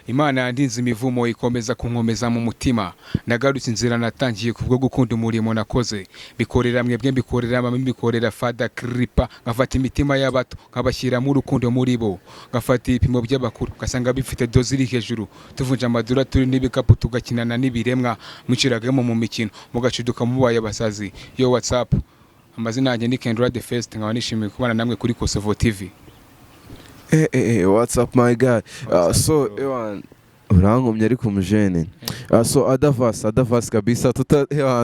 Imana yandinze imivumo ikomeza kunkomeza mu mutima nagarutse inzira natangiye kubwo gukunda umurimo nakoze bikorera mwebwe mbikorera mama mbikorera Father Kripa ngafata imitima y'abato nkabashyiramo urukundo muri bo ngafata ibipimo by'abakuru gasanga bifite dozi iri hejuru tuvunja amadura turi n'ibikapu tugakinana n'ibiremwa mwiciragamo mu mikino mugaciduka mubaye abasazi yo WhatsApp amazina yanjye ni Kendra the First nkaba nishimiye kubana namwe kuri Kosovo TV. What's up my guy? So urangomye ariko umujene. So adavas kabisa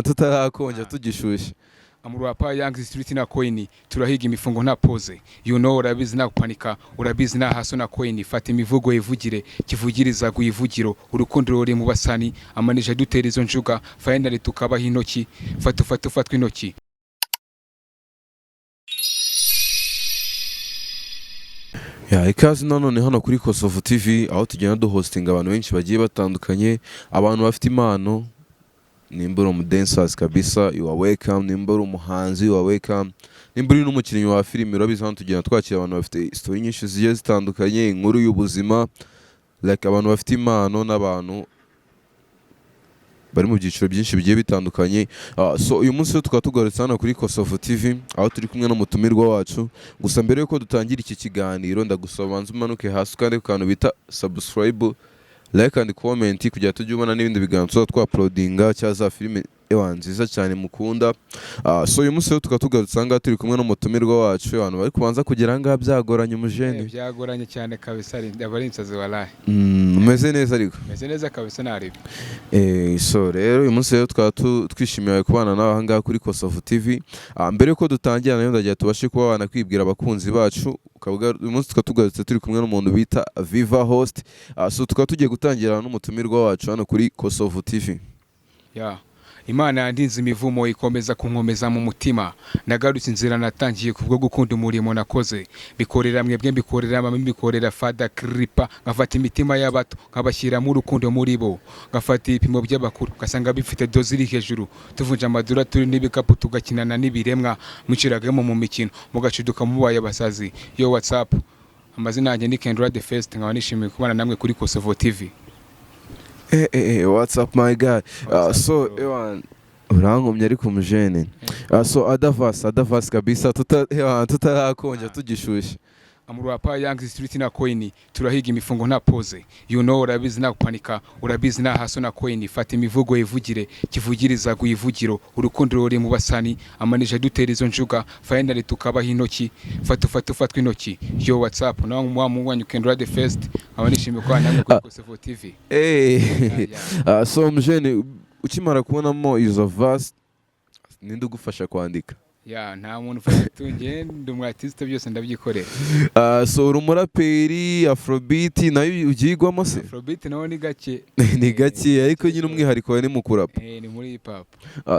tutarakonja tugishushe. Amurapa Young Street na Coin turahiga imifungo nta pose urabizi na kupanika urabizi na haso na Coin fata imivugo ivugire kivugiriza guivugiro urukundo ruri mu basani amanije dutera izo njuga finally tukabaho intoki fatwa intoki. Ikaze nanone hano kuri Kosovo TV aho tugenda duhostinga abantu benshi bagiye batandukanye abantu bafite impano nimba uri umudancers kabisa you are welcome nimba uri umuhanzi you are welcome nimba uri n'umukinnyi wa filime urabizi hano tugenda twakira abantu bafite story nyinshi zigiye zitandukanye inkuru y'ubuzima like abantu bafite impano n'abantu bari mu byiciro byinshi bigiye bitandukanye. So uyu munsi tukaba tugarutse hano kuri Kosovo TV aho turi kumwe n'umutumirwa wacu gusa mbere yuko dutangira iki kiganiro ndagusaba banza umanuke hasi kandi ku kantu bita subscribe like and comment kugira tujye ubona n'ibindi biganiro twa uploadinga cya za filime nziza cyane mukunda. So uyu munsi tukaba tugarutse hanga turi kumwe n'umutumirwa wacu abantu bari kubanza kugera ngaha byagoranye umujene byagoranye cyane kabisa ndabari insazi walahi umeze neza ariko meze neza kabisa nari so rero uyu munsi tukaba twishimiye kubana nawe hanga kuri Kosovo TV. Mbere yuko dutangira nayo ndagiye tubashe kuba banakwibwira abakunzi bacu uyu munsi tukaba tugarutse turi kumwe n'umuntu bita Viva Host. So tukaba tugiye gutangira n'umutumirwa wacu hano kuri Kosovo TV. Imana yandinze imivumo ikomeza kunkomeza mu mutima nagarutse inzira natangiye kubwo gukunda umurimo nakoze bikorera mwebwe mbikorera mama mbikorera Father Kripa ngafata imitima y'abato nkabashyiramo urukundo muri bo ngafata ibipimo by'abakuru gasanga bifite dozi iri hejuru tuvunja amadura turi n'ibikapu tugakinana n'ibiremwa mwiciragamo mu mikino mugaciduka mubaye abasazi yo WhatsApp amazina yanjye ni Kendra the First nkaba nishimiye kubana namwe kuri Kosovo TV. What's up my guy? So urangomye ariko umujene. So adavas kabisa tutarakonja tugishushe. Amurapa Young Street na Coin turahiga imifungo nta pose urabizi na kupanika urabizi na haso na Coin fata imivugo ivugire kivugiriza guivugiro urukundo ruri mu basani amanije dutera izo njuga finally tukabaho intoki fatwa intoki yo WhatsApp nawe mwamubonye Kendra the First abanishimiye kwa namwe kuri Kosovo TV. So umujene ukimara kubonamo izo verse ninde ugufasha kwandika? Nta muntu ufasha tunge ndi umwartiste byose ndabyikorera. So uri umuraperi Afrobeat nayo ugiyigwamo se? Afrobeat naho ni gake ni gake ariko nyine umwihariko we ni mu kurapa. Ni muri hip hop.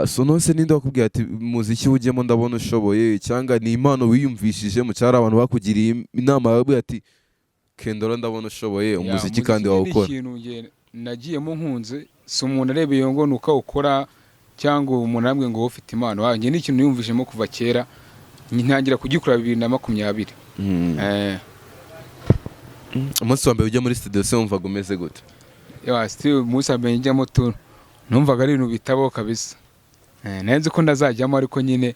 So nose ninde wakubwiye ati muziki ujyemo ndabona ushoboye cyangwa ni impano wiyumvishije mu cyari abantu bakugiriye inama yawe ati Kendra ndabona ushoboye umuziki kandi wawukora? Nagiyemo nkunze si umuntu arebeye ngo nuka ukora cyangwa umuntu amwe ngo ufite impano wanjye ni ikintu yumvishemo kuva kera ntangira kugikora 2020. Umunsi wa mbere ujya muri studio se wumvaga umeze gute? Still umunsi wa mbere njyamo numvaga ari ibintu bitabo kabisa. Nanze ko ndazajyamo ariko nyine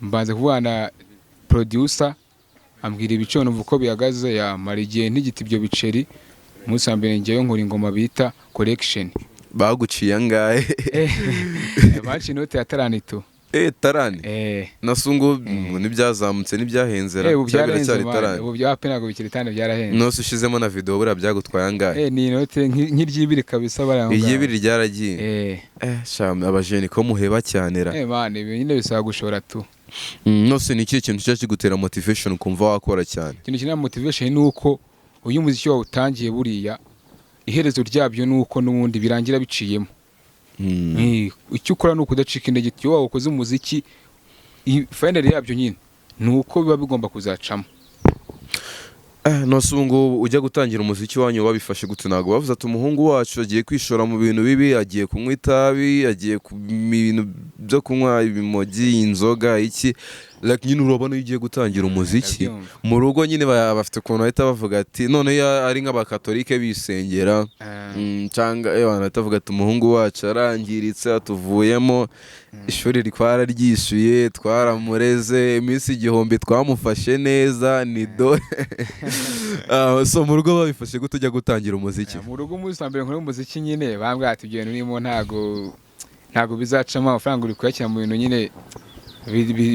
mbanze kubana producer ambwira ibico numva uko bihagaze yamara igihe ntigiti ibyo biceri umunsi wa mbere njyewe nkora ingoma bita collection. Baguciye angahe? Baci inote ya taranito. Tarani? Nasungu nibyazamutse nibyahenzera cyangwa cyari tarani? Ubu byapenago bikiri tane byarahenze. Nose ushizemo na video bura byagutwaye angahe? Ni inote nk'iryibiri kabisa baranga. Iryibiri ryaragiye. Shame abajeni ko muheba cyanera. Man ibintu bisaba gushora tu. Nose ni iki kintu cyo kigutera motivation kumva wakora cyane? Ikintu kina motivation nuko uyu muziki wawe utangiye buriya iherezo ryabyo nuko n'ubundi birangira biciyemo. Icyo ukora nuko udacika intege cyo wawe ukoze umuziki finally yabyo nyine nuko biba bigomba kuzacamo. Nosungu ujya gutangira umuziki wanyu wabifashe gute? Nago bavuze ati umuhungu wacu agiye kwishora mu bintu bibi agiye kunywa itabi agiye ku bintu byo kunywa ibimogi inzoga iki like nyine urabona iyo ugiye gutangira umuziki mu rugo nyine bafite ukuntu bahita bavuga ati none ari nk'abakatolike bisengera cyangwa bahita bavuga ati umuhungu wacu arangiritse atuvuyemo ishuri ryishyuye twaramureze iminsi igihumbi twamufashe neza ni dore so mu rugo babifashe gute ujya gutangira umuziki mu rugo umunsi wa mbere nkora umuziki nyine bambwira ati ibyo bintu urimo ntago bizacamo amafaranga uri kuyashyira mu bintu nyine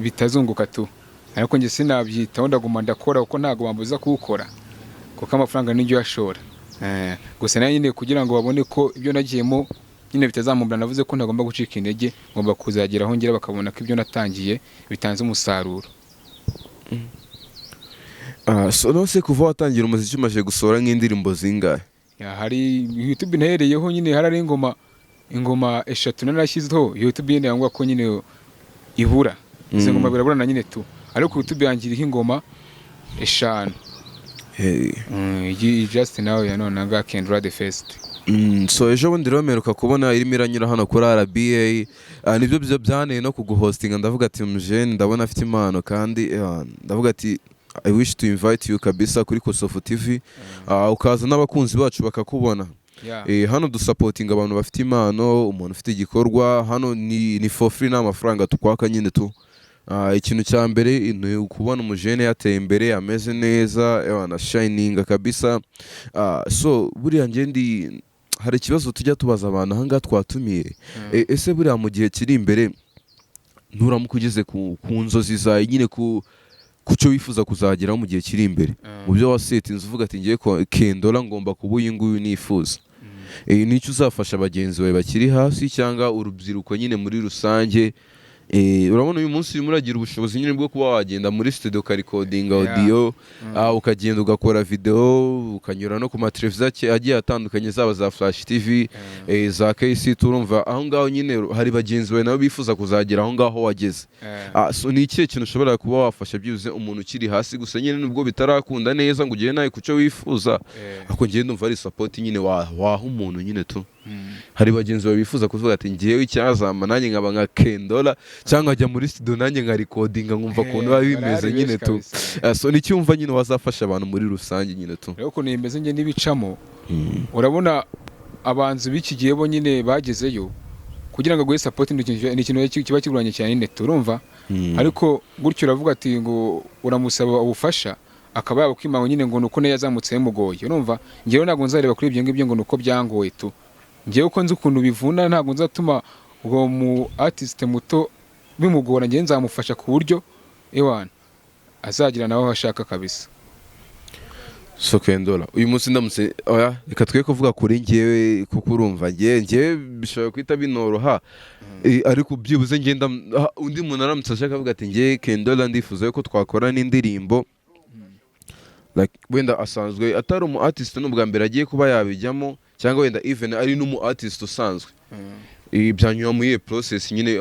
bitazunguka tu ariko njye sinabyitaho ndaguma ndakora kuko ntago bambuza kuwukora kuko amafaranga nijyo yashora gusa nayo nyine kugira ngo babone ko ibyo nagiyemo nyine bitazamumbura navuze ko ntagomba gucika intege ngomba kuzageraho ngira bakabona ko ibyo natangiye bitanze umusaruro. So nose kuva watangira umuziki umaze gusohora nk'indirimbo zingahe? Hari YouTube ntereyeho nyine harari ingoma 3 narashyizeho YouTube yene yangwa ko nyine ibura izo ngoma birabura na nyine tu ariko YouTube yangiriho ingoma 5. Just now ya none nga Kendra the first. So ejo bundi romeruka kubona irimo iranyura hano kuri RBA nibyo byo byaneye no kuguhostinga ndavuga ati mujene ndabona afite impano kandi ndavuga ati I wish to invite you kabisa kuri Kosovo TV ukaza n'abakunzi bacu bakakubona. Hano dusupporting abantu bafite impano umuntu ufite igikorwa hano ni for free n'amafaranga tukwaka nyine tu ikintu cya mbere ni ukubona umujene yateye imbere ameze neza na shining kabisa. So buriya ngendi hari ikibazo tujya tubaza abantu ahangaha twatumiye ese buriya mu gihe kiri imbere nturamukugeze ku nzozi zawe nyine ku cyo wifuza kuzageraho mu gihe kiri imbere mu byo wasetinze uvuga ati ngiye Kendora ngomba kuba uyu nguyu nifuza nicyo uzafasha bagenzi bawe bakiri hasi cyangwa urubyiruko nyine muri rusange. Urabona uyu munsi urimo uragira ubushobozi nyine bwo kuba wagenda muri studio ukarikodinga audio ukagenda ugakora video ukanyura no ku mateleviziyo agiye atandukanye zaba za Flash TV za KC turumva aho ngaho nyine hari bagenzi bawe nabo bifuza kuzagera aho ngaho wageze. So ni ikihe kintu ushobora kuba wafasha byibuze umuntu ukiri hasi gusa nyine nubwo bitarakunda neza ngo ugere nawe kucyo wifuza ako ngiye ndumva ari support nyine waha umuntu nyine tu hari bagenzi bawe bifuza kuvuga ati ngiyewe icyazama nanjye nkaba nka Kendora cyangwa ajya muri studio nanjye nka recordinga nkumva ukuntu biba bimeze nyine tu. So ni cyumva nyine wazafasha abantu muri rusange nyine tu rero ukuntu bimeze nge n'ibicamo urabona abanzi b'iki gihe bo nyine bagezeyo kugira ngo guhe support ni ikintu kiba kiguranye cyane nyine turumva ariko gutyo uravuga ati ngo uramusaba ubufasha akaba yabukwimanga nyine ngo nuko ne yazamutse mugoye urumva ngewe ntago nzareba kuri ibyo ngibyo ngo nuko byangoye tu ngewe uko nzi ukuntu bivuna ntago nzatuma uwo mu artist muto bimugora ngewe nzamufasha ku buryo azagira nawe ashaka kabisa. So Kendora uyu munsi ndamutse reka twe kuvuga kuri ngewe kuko urumva ngewe bishobora kwita binoroha ariko byibuze ngenda undi muntu aramutse ashaka avuga ati ngewe Kendora ndifuza ko twakora n'indirimbo like wenda asanzwe atari umu artist n'ubwa mbere agiye kuba yabijyamo cyangwa wenda even ari n'umu artist usanzwe byanyura muri process nyine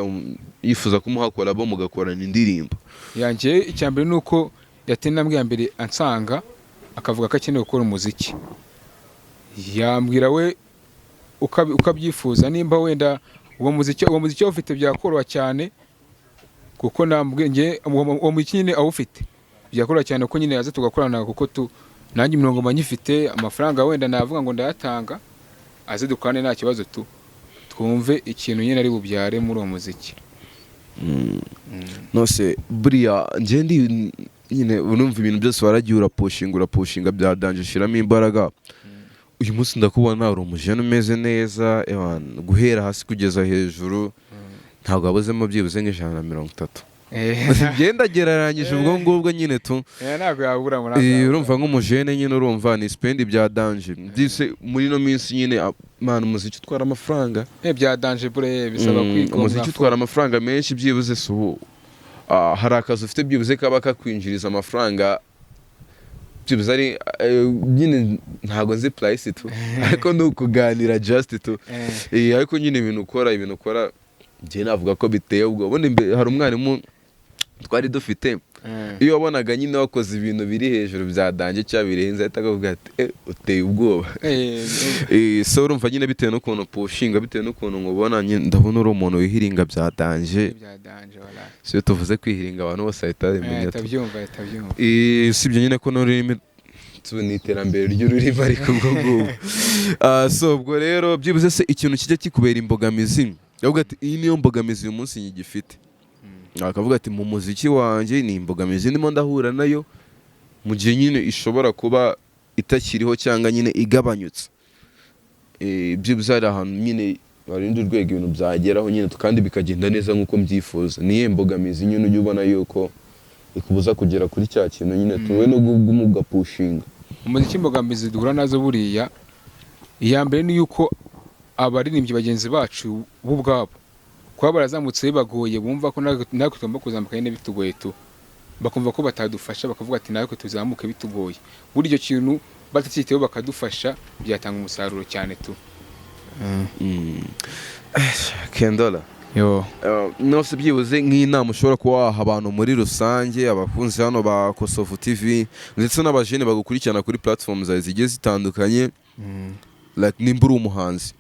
yifuza kumuhakora bo mugakorana indirimbo yanjye icyambere nuko yatenambwe ya mbere ansanga akavuga ko akeneye gukora umuziki yambwira we ukabyifuza nimba wenda uwo muziki ufite byakoroha cyane kuko nambwe nge uwo muziki nyine awufite byakora cyane ko nyine yaza tugakorana kuko nanjye imirongo manyifite amafaranga wenda navuga ngo ndayatanga aze dukane nta kibazo twumve ikintu nyine ari bubyare muri uwo muziki. Nose buriya ngendi nyine unumva ibintu byose waragiye urapushinga bya danje shiramo imbaraga uyu munsi ndakubona uri umujene umeze neza guhera hasi kugeza hejuru ntabwo wabuzemo byibuze nk'130 ngenda geraranyije ubwo ngubwo nyine tu ntabwo yabura muri urumva nk'umujene nyine urumva ni spend bya danje byise muri no minsi nyine man umuziki utwara amafaranga bya danje bure bisaba kwiga umuziki utwara amafaranga menshi byibuze so hari akazi ufite byibuze kaba kakwinjiriza amafaranga byibuze ari nyine ntago nzi price tu ariko nukuganira just tu ariko nyine ibintu ukora ngiye navuga ko biteye ubwo ubundi hari umwarimu twari dufite iyo wabonaga nyine wakoze ibintu biri hejuru bya danje cyangwa birenze ahita akavuga ati uteye ubwoba so urumva nyine bitewe n'ukuntu pushinga bitewe n'ukuntu nkubona ndabona uri umuntu wihiringa bya danje si iyo tuvuze kwihiringa abantu bose bahita babimenya usibye nyine ko n'ururimi ni iterambere ry'ururimi ariko ubwo ngubwo so ubwo rero byibuze se ikintu kijya kikubera imbogamizi yavuga ati iyi niyo mbogamizi uyu munsi nyigifite akavuga ati mu muziki wanjye ni imbogamizi ndimo ndahura nayo mu gihe nyine ishobora kuba itakiriho cyangwa nyine igabanyutse byibuze hari ahantu nyine warinda urwego ibintu byageraho nyine kandi bikagenda neza nk'uko mbyifuza niyo mbogamizi nyine ujya ubona yuko ikubuza kugera kuri cya kintu nyine tuwe no gupushinga umuziki imbogamizi duhura nazo buriya iya mbere ni yuko abaririmbyi bagenzi bacu bo ubwabo kuba barazamutse bibagoye bumva ko natwe tugomba kuzamuka nyine bitugoye tu bakumva ko batadufasha bakavuga ati natwe tuzamuke bitugoye buryo kintu batacyiteho bakadufasha byatanga umusaruro cyane tu Kendola nose byibuze nk'inama ushobora kuba waha abantu muri rusange abakunzi hano ba Kosovo TV ndetse n'abajene bagukurikirana kuri platform zawe zigiye zitandukanye nimba uri umuhanzi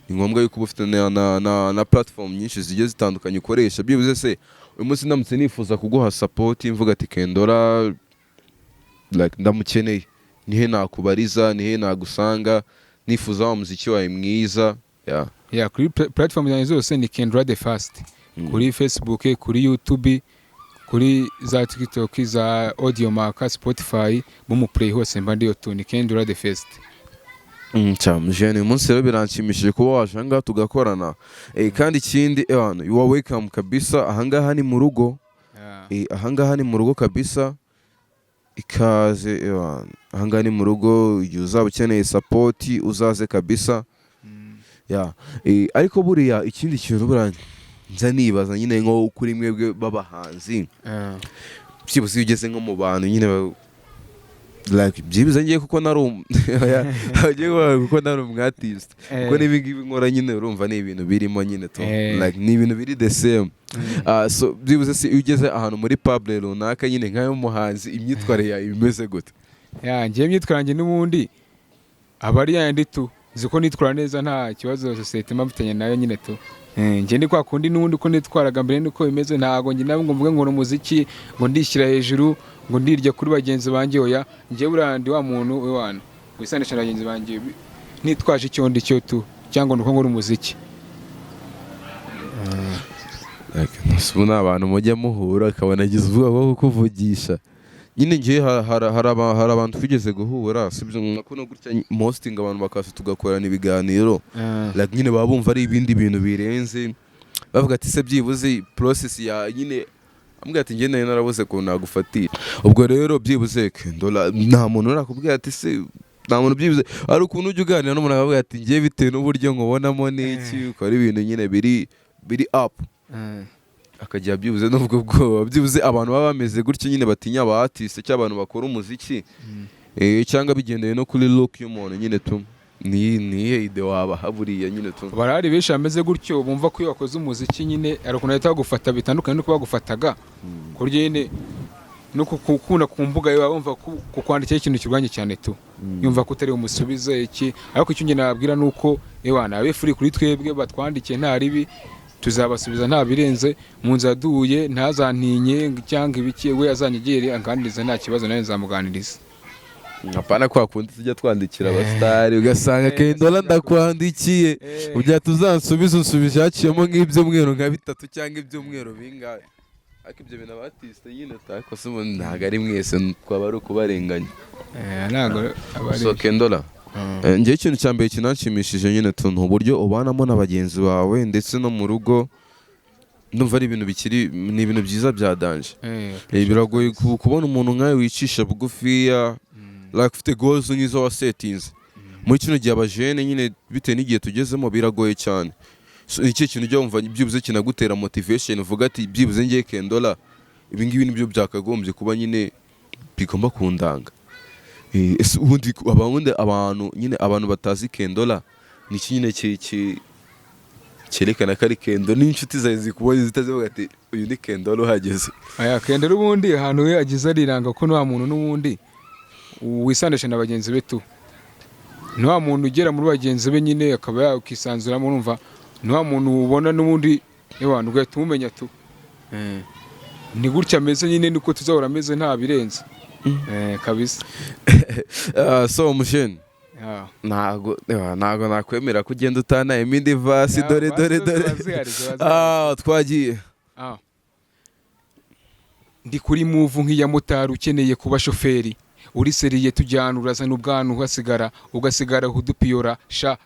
ni ngombwa yuko uba ufite na platform nyinshi zigiye zitandukanye ukoresha byibuze se uyu munsi ndamutse nifuza kuguha support mvuga ati Kendora ndamukeneye nihe nakubariza nihe nagusanga nifuza wa muziki wawe mwiza kuri platform zanjye zose ni Kendora the First kuri Facebook kuri YouTube kuri za TikTok za Audiomack Spotify mu play hose mba ndiyo tu ni Kendora the First uyu munsi rero biranshimishije kuba waje ahangaha tugakorana kandi ikindi you are welcome kabisa ahangaha ni mu rugo ahangaha ni mu rugo kabisa ikaze ahangaha ni mu rugo igihe uzaba ukeneye support uzaze kabisa ariko buriya ikindi kintu buriya nza nibaza nyine nko kuri mwebwe b'abahanzi byibuze iyo ugeze nko mu bantu nyine byibuze ngiye kuko nari umwatiste kuko n'ibingibi nkora nyine urumva ni ibintu birimo nyine ni ibintu biri the same so byibuze si iyo ugeze ahantu muri pable runaka nyine nk'ayo muhanzi imyitwarire yawe imeze gute ngiye imyitwarire n'ubundi aba ari yandi tu nzi ko nitwara neza nta kibazo sosiyete mfitanye nayo nyine tu njye ndi kwa kundi n'ubundi ko nitwaraga mbere nuko bimeze ntago njye nabo ngo mvuge ngo umuziki ngo ndishyira hejuru ngo ndirya kuri bagenzi banjye oya njye burandi wa muntu wewana wisanisha na bagenzi banjye nitwaje icyo ndi cyo tu cyangwa nuko ngora umuziki ni abantu mujya muhura akabona agize ubwoba bwo kukuvugisha nyine ngiye hari abantu twigeze guhura sibyo no gutya hosting abantu bakaza tugakorana ibiganiro nyine baba bumva ari ibindi bintu birenze bavuga ati se byibuze process ya nyine ambwira ati njye narabuze ko nagufatira ubwo rero byibuze Kendora nta muntu urakubwira ati se nta muntu byibuze ari ukuntu ujya uganira n'umuntu akavuga ati ngiye bitewe n'uburyo nkubonamo n'iki ukora ibintu nyine biri up akajya byibuze n'ubwo bwoba byibuze abantu baba bameze gutyo nyine batinya aba artiste cyangwa abantu bakora umuziki cyangwa bigendeye no kuri look y'umuntu nyine tu niye ide waba haburiya nyine tu barari benshi bameze gutyo bumva ko iyo wakoze umuziki nyine ari ukuntu ahita bagufata bitandukanye nuko bagufataga kuryo nyine no kukunda ku mbuga yawe bumva kukwandikira ikintu kirwanye cyane tu yumva ko utari umusubize iki ariko icyo nge nababwira nuko abe free kuri twebwe batwandikiye nta ribi tuzabasubiza nta birenze mu nzira duhuye ntazantinye cyangwa ibiki we azanyegere angandiriza nta kibazo nawe nzamuganiriza apana kwa kundi tujya twandikira abastari ugasanga Kendora ndakwandikiye ujya tuzansubiza unsubije haciyemo nk'ibyumweru nka 3 cyangwa ibyumweru bingahe ariko ibyo bintu abatiste nyine tako se ntago ari mwese twaba ari ukubarenganya ntago abari so Kendora njye ikintu cya mbere kinanshimishije nyine tuntu uburyo ubanamo na bagenzi bawe ndetse no mu rugo ndumva ari ibintu bikiri ni ibintu byiza bya danje biragoye kubona umuntu nkawe wicisha bugufiya ufite goals nk'izo wasetinze muri kino gihe abajene nyine bitewe n'igihe tugezemo biragoye cyane iki kintu ujya wumva byibuze kinagutera motivation uvuga ati byibuze ngiye Kendora ibingibi nibyo byakagombye kuba nyine bigomba kundanga ubundi abantu nyine abantu batazi Kendora ni nyine cyerekana ko ari Kendo n'inshuti zawe zikubonye zitazivuga ati uyu ni Kendo wari uhageze. aya Kendo ubundi ahantu we agize ariranga ko nta muntu n'ubundi wisandisha na bagenzi be tu nta muntu ugera muri bagenzi be nyine akaba yakisanzuramo urumva nta muntu ubona n'ubundi y'abantu ugahita umumenya tu ni gutya ameze nyine niko tuzahora ameze nta birenze kabisa. So musheni ntago nakwemera ko ugenda utanaye imindi vasi dore twagiye ndi kuri move nk'iya motari ukeneye kuba shoferi uriseriye tujyana urazana ubwanwa ugasigara udupiyora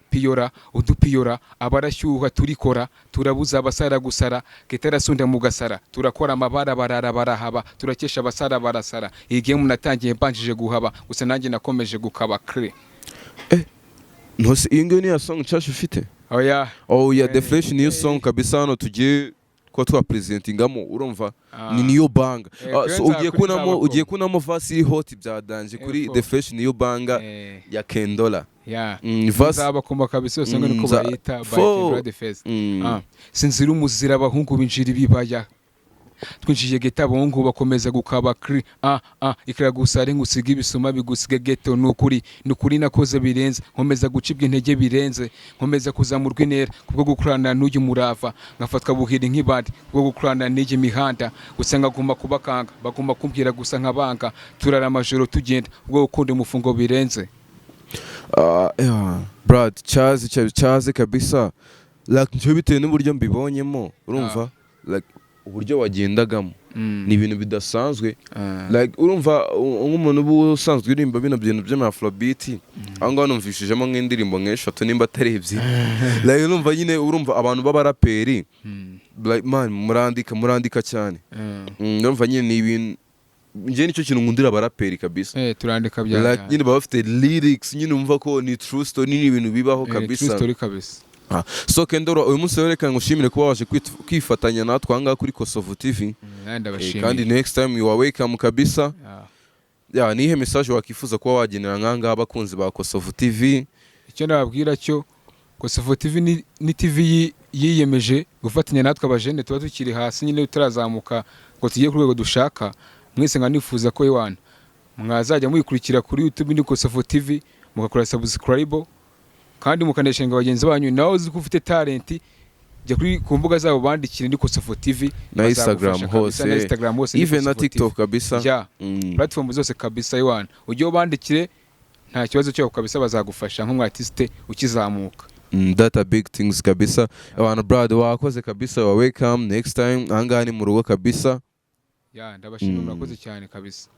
piyora udupiyora abarashyuha turikora turabuza abasara gusara ketarasunda mu gasara turakora amabara barara barahaba turakesha abasara barasara iyi game natangiye mbanjije guhaba gusa nanjye nakomeje gukaba kre ntose iyi ngiyo niya song nshasha ufite? oya The Fresh niyo song kabisa hano tugiye ko twa presentingamo urumva ni niyo banga. So ugiye kunamo vasi iri hot byadanje kuri The Fresh niyo banga ya Kendola. Zaba kuma kabisa yose niko bayita by Kendra The Face. Sinzira umuzira abahungu binjira ibibaya twinjiye geta abahungu bakomeza gukaba kri ikira gusare ngusiga ibisuma bigusiga geto nukuri nakoze birenze nkomeza gucibwa intege birenze nkomeza kuzamurwa intera kubwo gukurana n'uyu murava ngafatwa buhiri nk'ibandi kubwo gukurana n'igi mihanda gusanga guma kubakanga baguma kumbwira gusa nkabanga turara amajoro tugenda ubwo gukunda umufungo birenze. Brad chaze kabisa like nje bitewe n'uburyo mbibonyemo urumva like uburyo wagendagamo ni ibintu bidasanzwe like urumva nk'umuntu ubu usanzwe urimba bino bintu by'amafrobeat aho ngaho numvishijemo nk'indirimbo nk'eshatu nimba atari ebyiri like urumva nyine urumva abantu b'abaraperi like man murandika cyane urumva nyine ni ibintu njye nicyo kintu nkundira abaraperi kabisa turandika bya like nyine baba bafite lyrics nyine umva ko ni true story ni ibintu bibaho kabisa true story kabisa. So Kendoro uyu munsi reka ngushimire kuba waje kwifatanya natwe aha ngaha kuri Kosovo TV kandi next time you are welcome kabisa. Nihe message wakifuza kuba wagenera nk'aha ngaha abakunzi ba Kosovo TV? Icyo nababwira cyo Kosovo TV ni TV yiyemeje gufatanya natwe abajene tuba tukiri hasi nyine turazamuka ngo tugiye ku rwego dushaka mwese nkanifuza ko Yohana mwazajya muyikurikira kuri YouTube ni Kosovo TV mugakora subscribe kandi mukaneshenga bagenzi banyu nawe uzi ko ufite talent jya kuri ku mbuga zabo bandikire ni Kosovo TV na Instagram hose even na TikTok kabisa platform zose kabisa Yohana ujye bandikire nta kibazo cyo kabisa bazagufasha nk'umu artiste ukizamuka. That are big things kabisa. Abantu brother wakoze kabisa wa welcome next time aha ngaha ni mu rugo kabisa. Ndabashimira murakoze cyane kabisa.